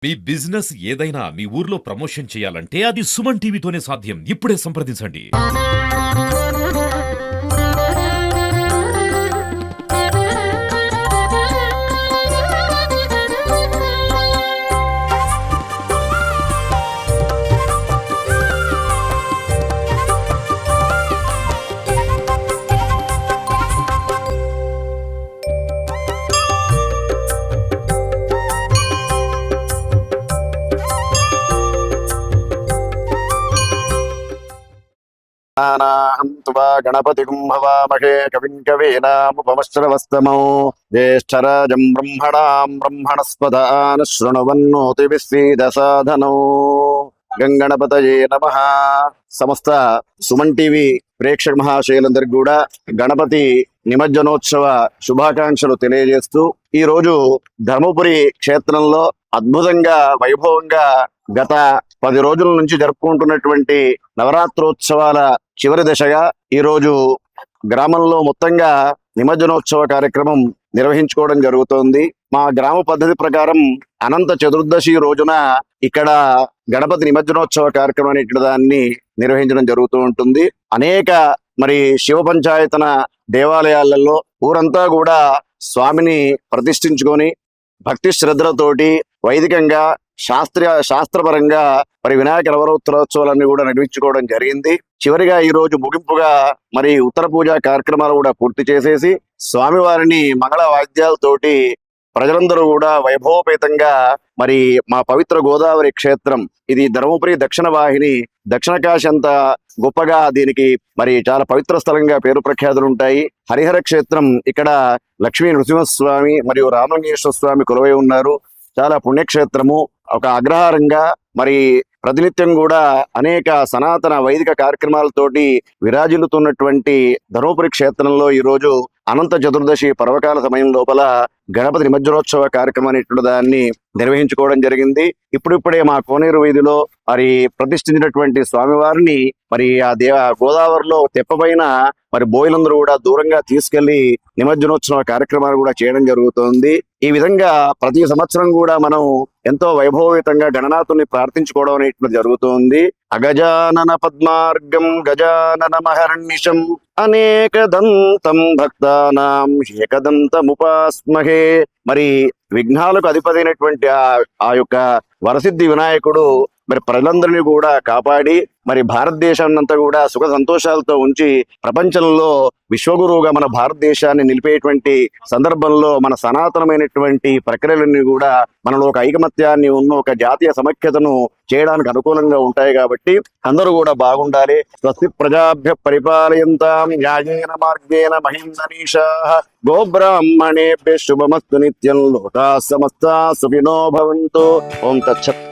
మీ business ఏదైనా మీ ఊర్లో promotion చేయాలంటే అది సుమన్ టీవీతోనే సాధ్యం. ఇప్పుడే సంప్రదించండి. गणपतिं हवामहे कविं कवीनामुपमश्रवस्तमौ ज्येष्ठराजं ब्रह्मणां ब्रह्मणस्पदान् शृण्वन्नोतिभिस्सीदसाधनौ గంగణపతయే నమః. సమస్త సుమన్ టీవీ ప్రేక్షక మహాశయులందరికీ కూడా గణపతి నిమజ్జనోత్సవ శుభాకాంక్షలు తెలియజేస్తూ ఈ రోజు ధర్మపురి క్షేత్రంలో అద్భుతంగా వైభవంగా గత 10 రోజుల నుంచి జరుపుకుంటున్నటువంటి నవరాత్రోత్సవాల చివరి దశగా ఈ రోజు గ్రామంలో మొత్తంగా నిమజ్జనోత్సవ కార్యక్రమం నిర్వహించుకోవడం జరుగుతోంది. మా గ్రామ పద్ధతి ప్రకారం అనంత చతుర్దశి రోజున ఇక్కడ గణపతి నిమజ్జనోత్సవ కార్యక్రమం అనేటువంటి దాన్ని నిర్వహించడం జరుగుతూ ఉంటుంది. అనేక శివ పంచాయతన దేవాలయాలలో ఊరంతా కూడా స్వామిని ప్రతిష్ఠించుకొని భక్తి శ్రద్ధలతోటి వైదికంగా శాస్త్రపరంగా వినాయక నవరాత్రోత్సవాలన్నీ కూడా నిర్వహించుకోవడం జరిగింది. చివరిగా ఈ రోజు ముగింపుగా ఉత్తర పూజ కార్యక్రమాలు కూడా పూర్తి చేసేసి స్వామివారిని మంగళ వాద్యాలతోటి ప్రజలందరూ కూడా వైభవపేతంగా మా పవిత్ర గోదావరి క్షేత్రం ఇది ధర్మపురి దక్షిణ వాహిని, దక్షిణ కాశీ అంతా గొప్పగా దీనికి చాలా పవిత్ర స్థలంగా పేరు ప్రఖ్యాతులు ఉంటాయి. హరిహర క్షేత్రం ఇక్కడ లక్ష్మీ నృసింహస్వామి మరియు రామలింగేశ్వర స్వామి కొలువై ఉన్నారు. చాలా పుణ్యక్షేత్రము. ఒక అగ్రహారంగా ప్రతినిత్యం కూడా అనేక సనాతన వైదిక కార్యక్రమాలతోటి విరాజిల్లుతున్నటువంటి ధర్మపురి క్షేత్రంలో ఈ రోజు అనంత చతుర్దశి పర్వకాల సమయం లోపల గణపతి నిమజ్జనోత్సవ కార్యక్రమం అనేటువంటి దాన్ని నిర్వహించుకోవడం జరిగింది. ఇప్పుడిప్పుడే మా కోనేరు వీధిలో ప్రతిష్ఠించినటువంటి స్వామివారిని ఆ గోదావరిలో తెప్పపైన బోయిలందరూ కూడా దూరంగా తీసుకెళ్లి నిమజ్జనోత్సవ కార్యక్రమాలు కూడా చేయడం జరుగుతోంది. ఈ విధంగా ప్రతి సంవత్సరం కూడా మనం ఎంతో వైభవయుతంగా గణనాథుని ప్రార్థించుకోవడం అనేటువంటి జరుగుతోంది. అగజానన పద్మార్గం గజానన మహర్నిశం అనేకదంతం భక్తానాం ఏకదంతముపాస్మహే. విఘ్నాలకు అధిపతైనటువంటి ఆ యొక్క వరసిద్ధి వినాయకుడు ప్రజలందరినీ కూడా కాపాడి భారతదేశాన్నంతా కూడా సుఖ సంతోషాలతో ఉంచి ప్రపంచంలో విశ్వగురువుగా మన భారతదేశాన్ని నిలిపేటువంటి సందర్భంలో మన సనాతనమైనటువంటి ప్రక్రియలన్నీ కూడా మనలో ఒక ఐకమత్యాన్ని ఉన్న ఒక జాతీయ సమైక్యతను చేయడానికి అనుకూలంగా ఉంటాయి. కాబట్టి అందరూ కూడా బాగుండాలి. స్వస్తి ప్రజాభ్య పరిపాలయంతాం న్యాయేన మార్గేణ మహిందనీషాః గోబ్రాహ్మణేభ్యః శుభమస్తు నిత్యం లోకాః సమస్తాః సుఖినో భవంతు. ఓం తత్సత్.